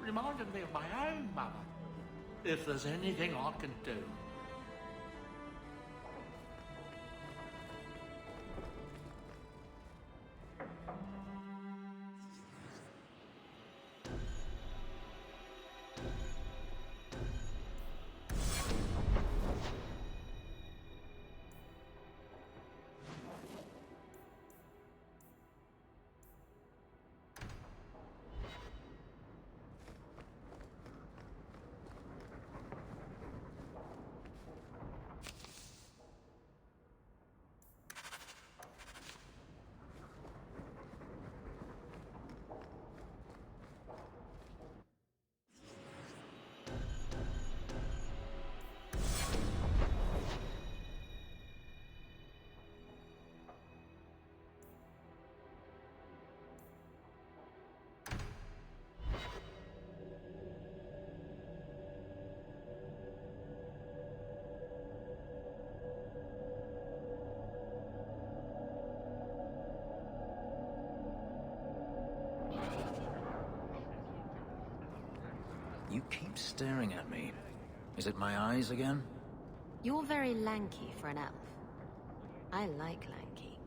reminded me of my own mother. If there's anything I can do. You keep staring at me. Is it my eyes again? You're very lanky for an elf. I like lanky.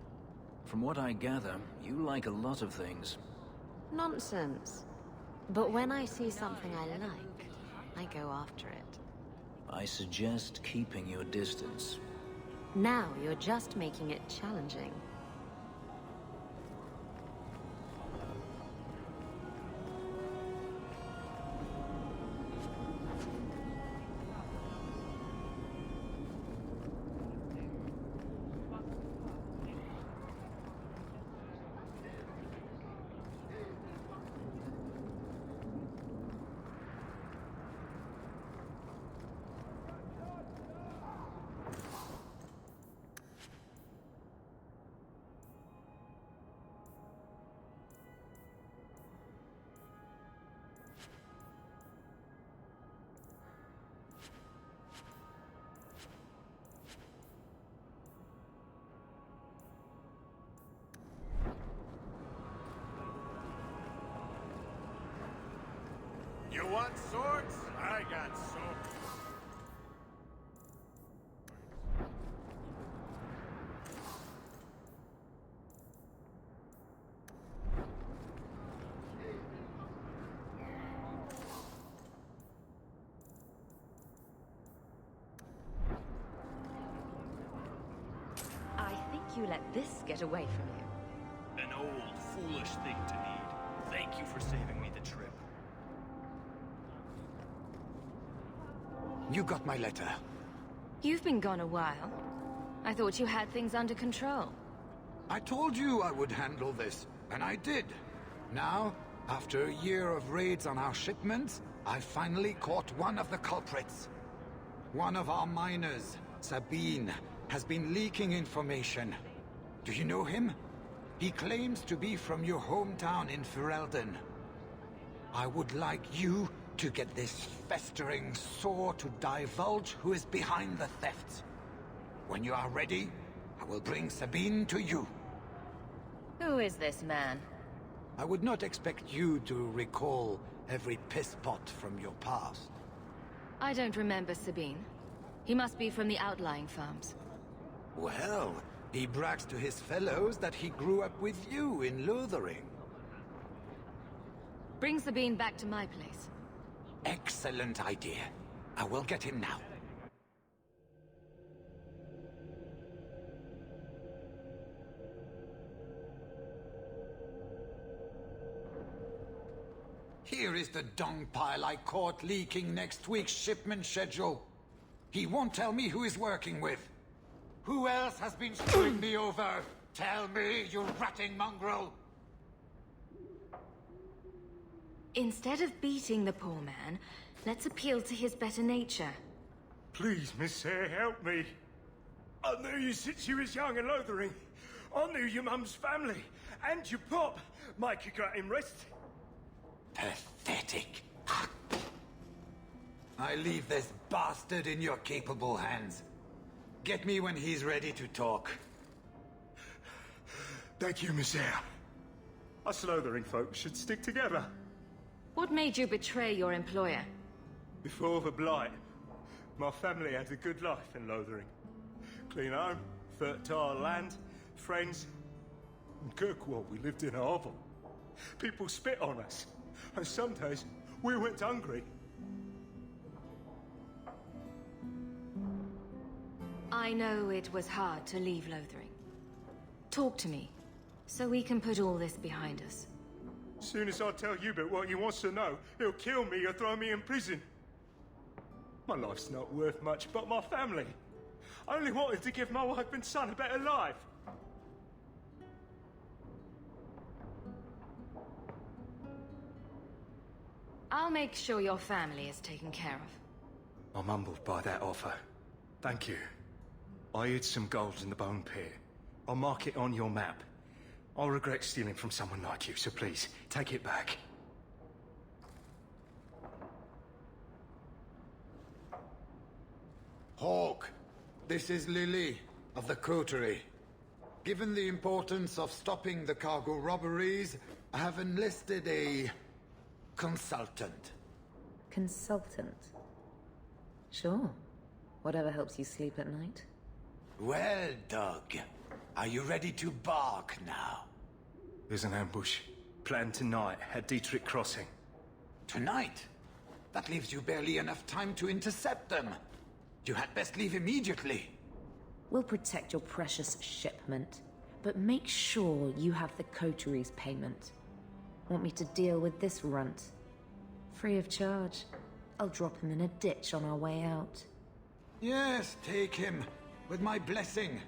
From what I gather, you like a lot of things. Nonsense. But when I see something I like, I go after it. I suggest keeping your distance. Now you're just making it challenging. You want swords? I got swords. I think you let this get away from you. An old, foolish thing to need. Thank you for saving me the trip. You got my letter. You've been gone a while. I thought you had things under control. I told you I would handle this, and I did. Now, after a year of raids on our shipments, I finally caught one of the culprits. One of our miners, Sabine, has been leaking information. Do you know him? He claims to be from your hometown in Ferelden. I would like you to get this festering sore to divulge who is behind the thefts. When you are ready, I will bring Sabine to you. Who is this man? I would not expect you to recall every piss pot from your past. I don't remember Sabine. He must be from the outlying farms. Well, he brags to his fellows that he grew up with you in Lothering. Bring Sabine back to my place. Excellent idea. I will get him now. Here is the dung pile I caught leaking next week's shipment schedule. He won't tell me who he's working with. Who else has been screwing me over? Tell me, you ratting mongrel! Instead of beating the poor man, let's appeal to his better nature. Please, Miss Sayre, help me. I knew you since you was young and Lothering. I knew your mum's family, and your pop. Mike, you got him rest. Pathetic. I leave this bastard in your capable hands. Get me when he's ready to talk. Thank you, Miss Sayre. Us Lothering folks should stick together. What made you betray your employer? Before the Blight, my family had a good life in Lothering. Clean home, fertile land, friends. In Kirkwall, we lived in a hovel. People spit on us, and some days we went hungry. I know it was hard to leave Lothering. Talk to me, so we can put all this behind us. Soon as I tell Hubert what he wants to know, he'll kill me or throw me in prison. My life's not worth much, but my family. I only wanted to give my wife and son a better life. I'll make sure your family is taken care of. I'm humbled by that offer. Thank you. I hid some gold in the Bone Pier. I'll mark it on your map. I'll regret stealing from someone like you, so please, take it back. Hawk, this is Lily of the Coterie. Given the importance of stopping the cargo robberies, I have enlisted a consultant. Consultant? Sure. Whatever helps you sleep at night. Well, Doug, are you ready to bark now? There's an ambush planned tonight at Dietrich Crossing. Tonight? That leaves you barely enough time to intercept them. You had best leave immediately. We'll protect your precious shipment, but make sure you have the coterie's payment. Want me to deal with this runt? Free of charge. I'll drop him in a ditch on our way out. Yes, take him, with my blessing.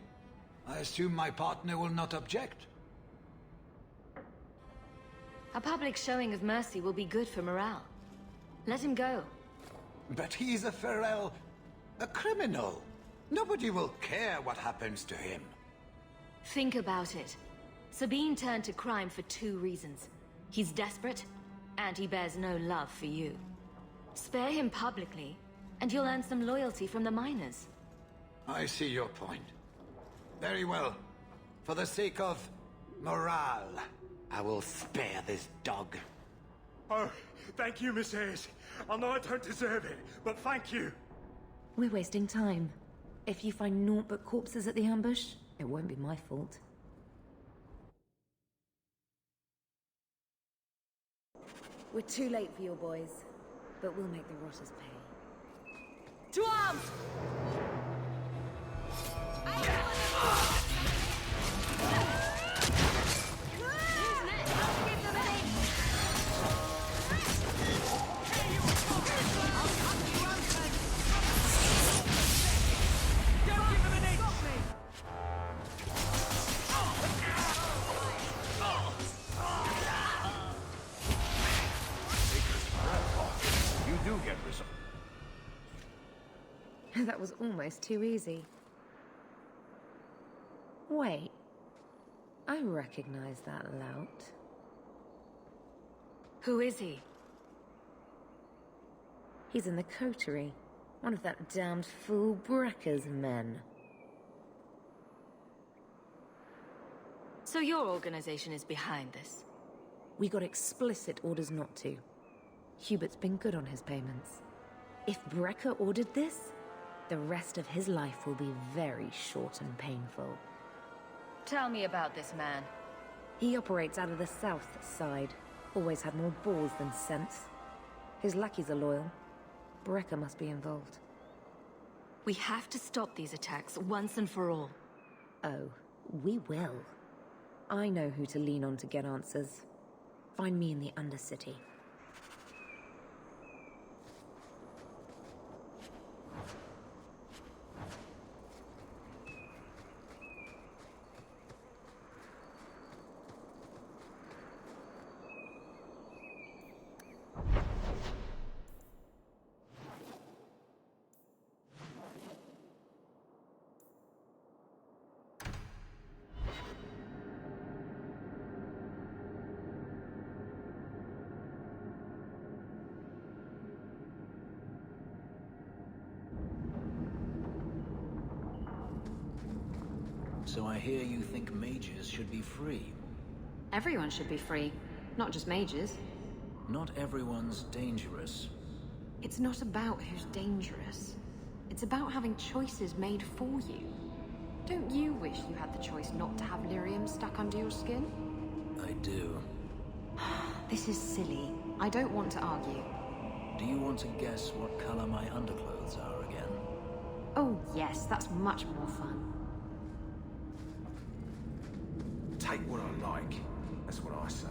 I assume my partner will not object. A public showing of mercy will be good for morale. Let him go. But he's a Ferrell, a criminal. Nobody will care what happens to him. Think about it. Sabine turned to crime for 2 reasons. He's desperate, and he bears no love for you. Spare him publicly, and you'll earn some loyalty from the miners. I see your point. Very well. For the sake of morale, I will spare this dog. Oh, thank you, Miss Ayres. I know I don't deserve it, but thank you. We're wasting time. If you find naught but corpses at the ambush, it won't be my fault. We're too late for your boys, but we'll make the rotters pay. To arms! That was almost too easy. Wait. I recognize that lout. Who is he? He's in the coterie. One of that damned fool Brekker's men. So your organization is behind this? We got explicit orders not to. Hubert's been good on his payments. If Brekker ordered this, the rest of his life will be very short and painful. Tell me about this man. He operates out of the south side. Always had more balls than sense. His lackeys are loyal. Brekker must be involved. We have to stop these attacks once and for all. Oh, we will. I know who to lean on to get answers. Find me in the Undercity. So I hear you think mages should be free. Everyone should be free, not just mages. Not everyone's dangerous. It's not about who's dangerous. It's about having choices made for you. Don't you wish you had the choice not to have lyrium stuck under your skin? I do. This is silly. I don't want to argue. Do you want to guess what color my underclothes are again? Oh yes, that's much more fun. Take what I like. That's what I say.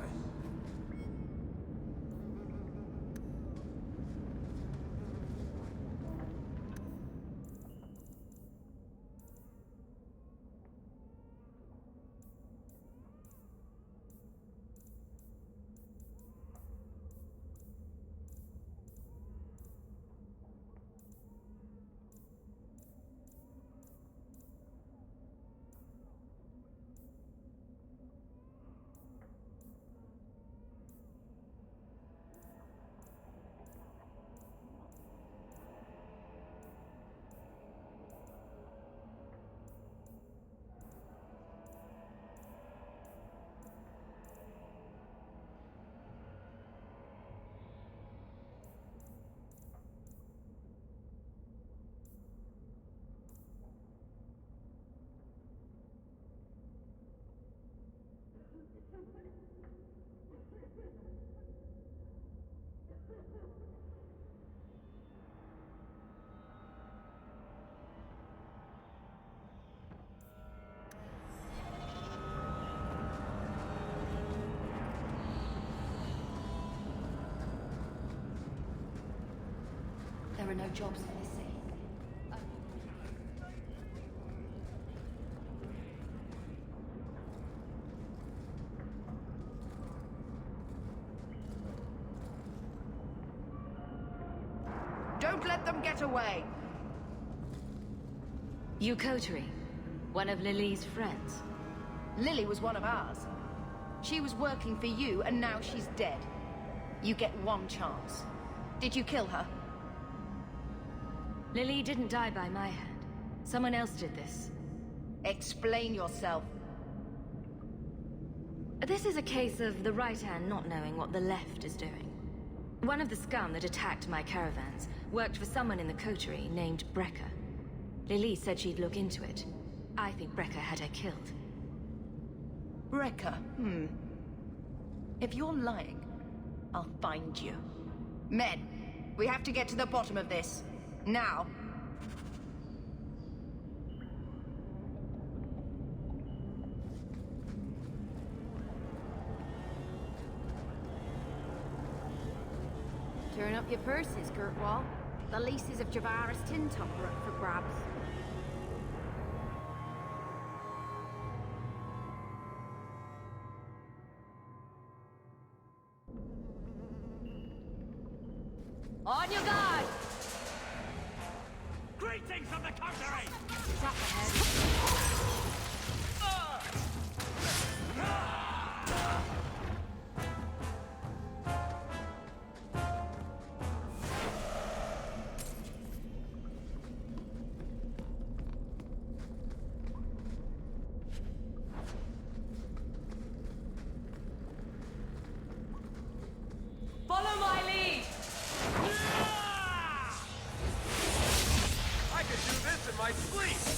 There are no jobs for this city. Don't let them get away! You Coterie, one of Lily's friends. Lily was one of ours. She was working for you, and now she's dead. You get one chance. Did you kill her? Lily didn't die by my hand. Someone else did this. Explain yourself. This is a case of the right hand not knowing what the left is doing. One of the scum that attacked my caravans worked for someone in the coterie named Brecker. Lily said she'd look into it. I think Brecker had her killed. Brecker, If you're lying, I'll find you. Men, we have to get to the bottom of this. Now. Turn up your purses, Kirkwall. The leases of Javaris Tintop are up for grabs. On your guard! Greetings from the coterie! Trap ahead. Follow my lead! I could do this in my sleep!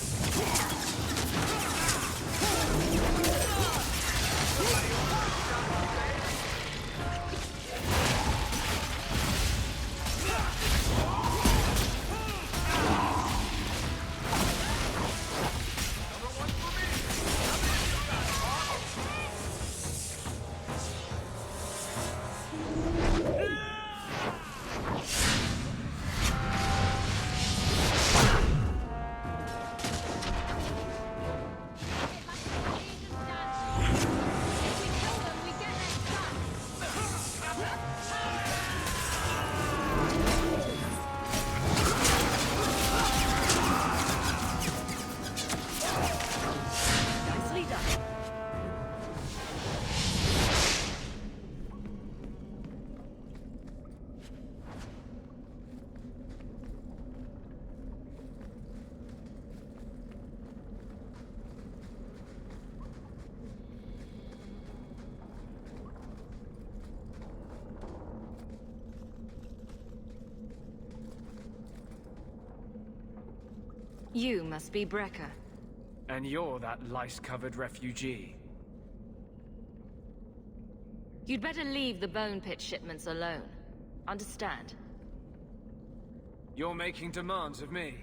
You must be Brecker. And you're that lice-covered refugee. You'd better leave the bone pit shipments alone. Understand? You're making demands of me.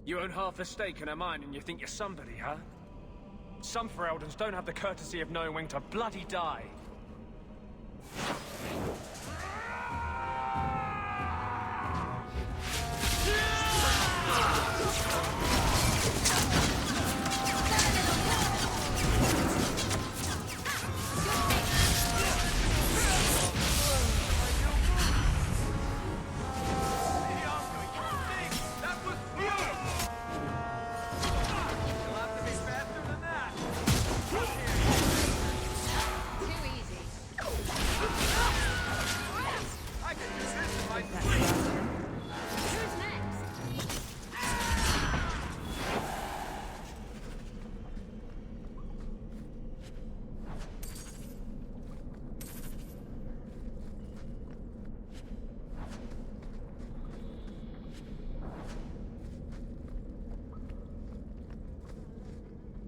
You own half a stake in a mine and you think you're somebody, huh? Some Fereldans don't have the courtesy of knowing when to bloody die.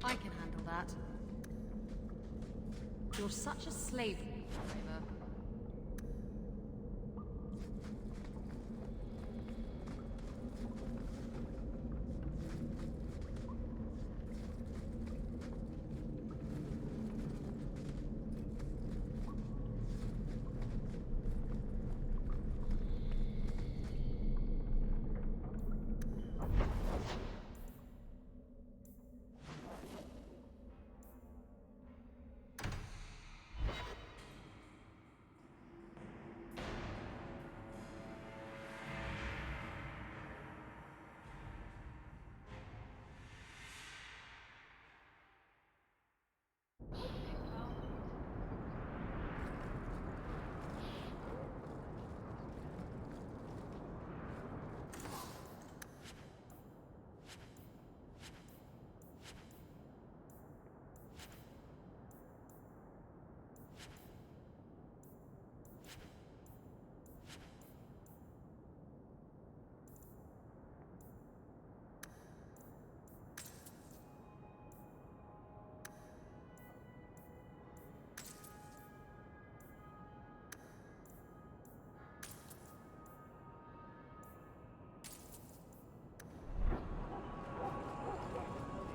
I can handle that. You're such a slave driver.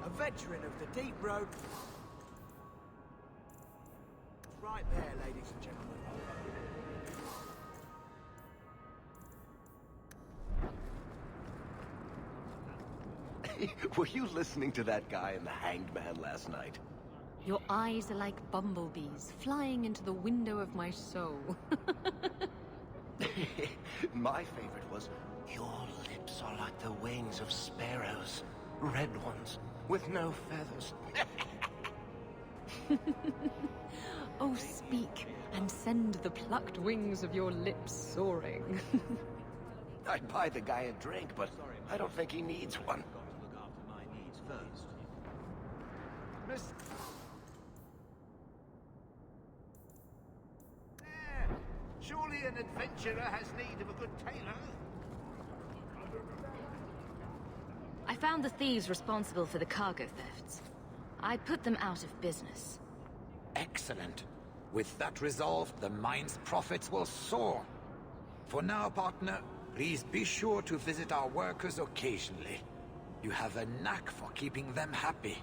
A veteran of the deep road. Right there, ladies and gentlemen. Were you listening to that guy in the Hanged Man last night? Your eyes are like bumblebees flying into the window of my soul. My favorite was, your lips are like the wings of sparrows. Red ones, with no feathers. Oh, speak, and send the plucked wings of your lips soaring. I'd buy the guy a drink, but I don't think he needs one. Miss... Surely an adventurer has need of a good tailor. I found the thieves responsible for the cargo thefts. I put them out of business. Excellent. With that resolved, the mine's profits will soar. For now, partner, please be sure to visit our workers occasionally. You have a knack for keeping them happy.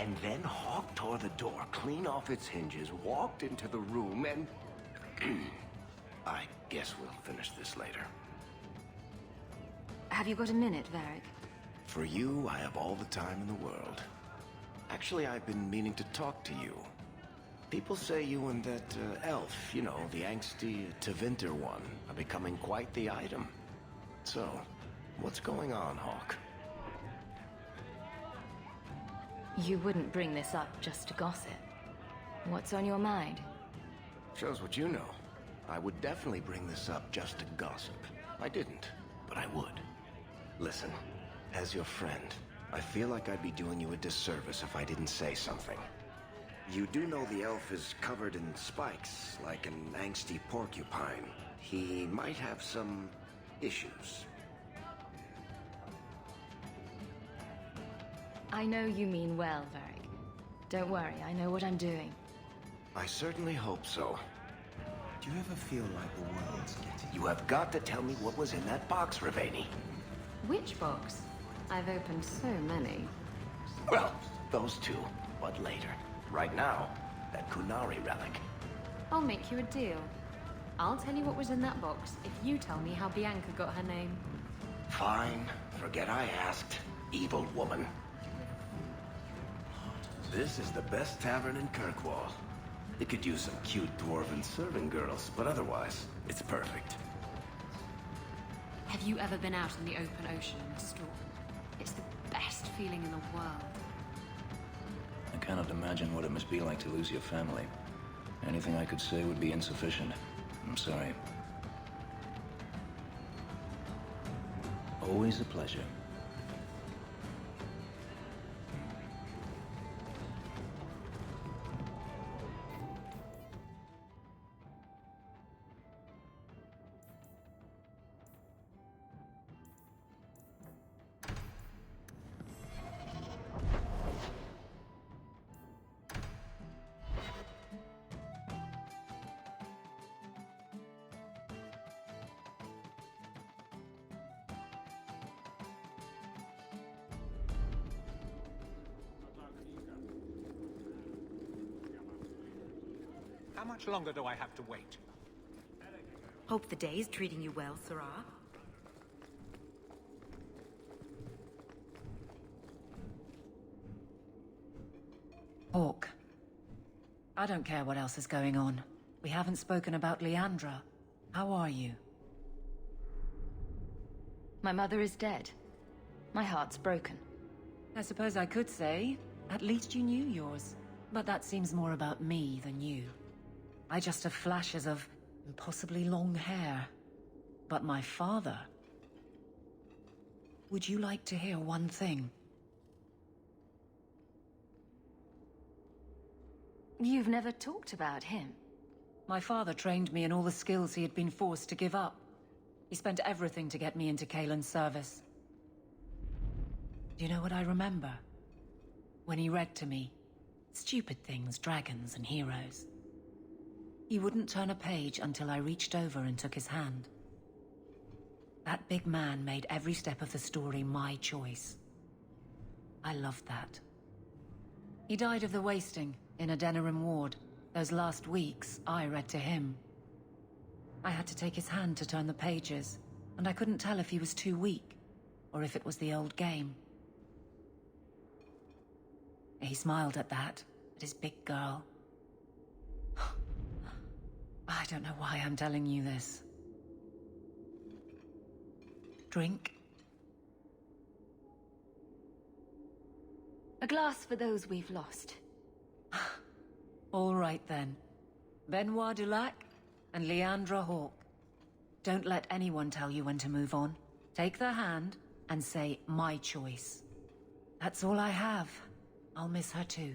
And then Hawk tore the door clean off its hinges, walked into the room, and... I guess we'll finish this later. Have you got a minute, Varric? For you, I have all the time in the world. Actually, I've been meaning to talk to you. People say you and that elf, you know, the angsty Tevinter one, are becoming quite the item. So, what's going on, Hawk? You wouldn't bring this up just to gossip. What's on your mind? Shows what you know. I would definitely bring this up just to gossip. I didn't, but I would. Listen, as your friend, I feel like I'd be doing you a disservice if I didn't say something. You do know the elf is covered in spikes, like an angsty porcupine. He might have some issues. I know you mean well, Varric. Don't worry, I know what I'm doing. I certainly hope so. Do you ever feel like the world's getting... You have got to tell me what was in that box, Ravani. Which box? I've opened so many. Well, those two, but later. Right now, that Kunari relic. I'll make you a deal. I'll tell you what was in that box if you tell me how Bianca got her name. Fine. Forget I asked. Evil woman. This is the best tavern in Kirkwall. It could use some cute dwarven serving girls, but otherwise, it's perfect. Have you ever been out in the open ocean in a storm? It's the best feeling in the world. I cannot imagine what it must be like to lose your family. Anything I could say would be insufficient. I'm sorry. Always a pleasure. How much longer do I have to wait? Hope the day is treating you well, Sarah. Hawk. I don't care what else is going on. We haven't spoken about Leandra. How are you? My mother is dead. My heart's broken. I suppose I could say, at least you knew yours. But that seems more about me than you. I just have flashes of impossibly long hair. But my father... Would you like to hear one thing? You've never talked about him. My father trained me in all the skills he had been forced to give up. He spent everything to get me into Kaelin's service. Do you know what I remember? When he read to me, stupid things, dragons and heroes. He wouldn't turn a page until I reached over and took his hand. That big man made every step of the story my choice. I loved that. He died of the wasting in a Denerim ward. Those last weeks, I read to him. I had to take his hand to turn the pages, and I couldn't tell if he was too weak, or if it was the old game. He smiled at that, at his big girl. I don't know why I'm telling you this. Drink? A glass for those we've lost. All right then. Benoit Dulac and Leandra Hawk. Don't let anyone tell you when to move on. Take their hand and say, my choice. That's all I have. I'll miss her too.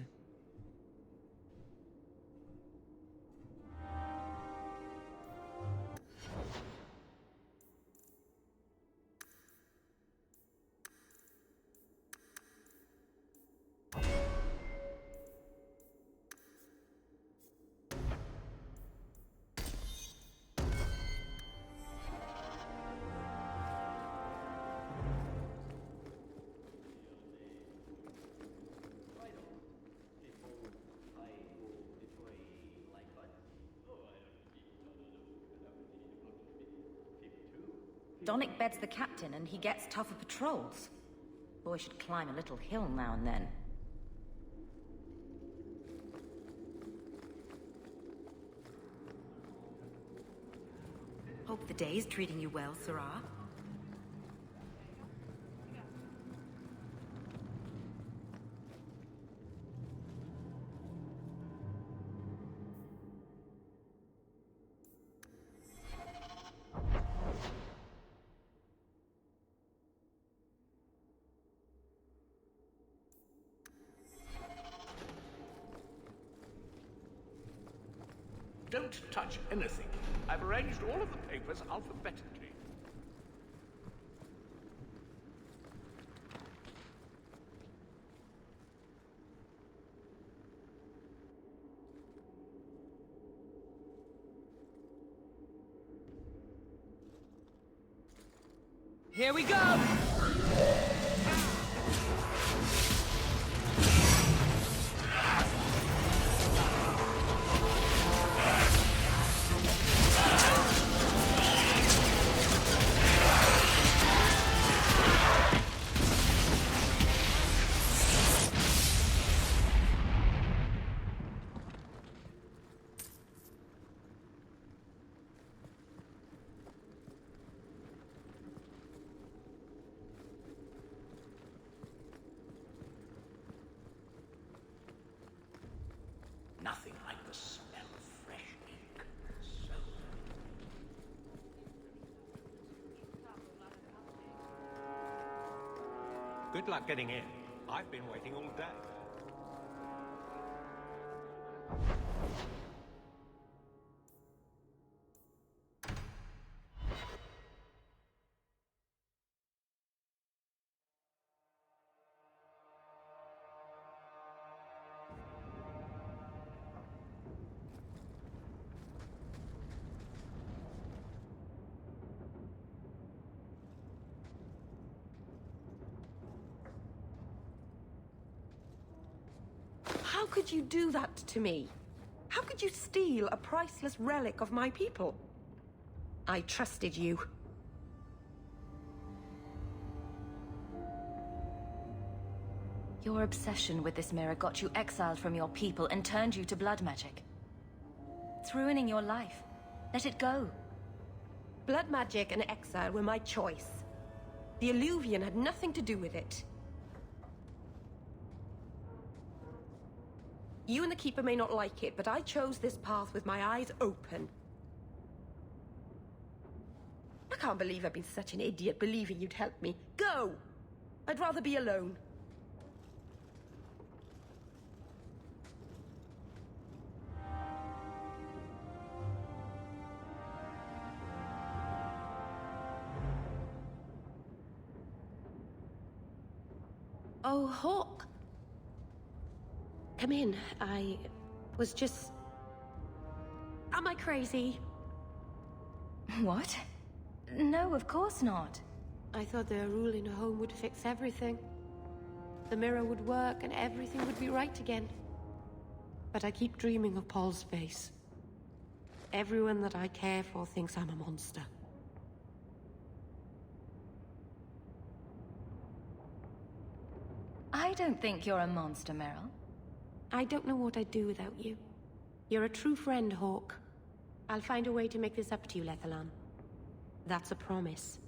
Donnic beds the captain and he gets tougher patrols. Boy should climb a little hill now and then. Hope the day's treating you well, Sarah. Don't touch anything. I've arranged all of the papers alphabetically. Here we go! Nothing like the smell of fresh ink. So... Good luck getting in. I've been waiting all day. How could you do that to me? How could you steal a priceless relic of my people? I trusted you. Your obsession with this mirror got you exiled from your people and turned you to blood magic. It's ruining your life. Let it go. Blood magic and exile were my choice. The Illuvian had nothing to do with it. You and the Keeper may not like it, but I chose this path with my eyes open. I can't believe I've been such an idiot believing you'd help me. Go! I'd rather be alone. Oh, Hawk. Come in. I was just... Am I crazy? What? No, of course not. I thought their rule in a home would fix everything. The mirror would work and everything would be right again. But I keep dreaming of Paul's face. Everyone that I care for thinks I'm a monster. I don't think you're a monster, Meryl. I don't know what I'd do without you. You're a true friend, Hawk. I'll find a way to make this up to you, Lethalan. That's a promise.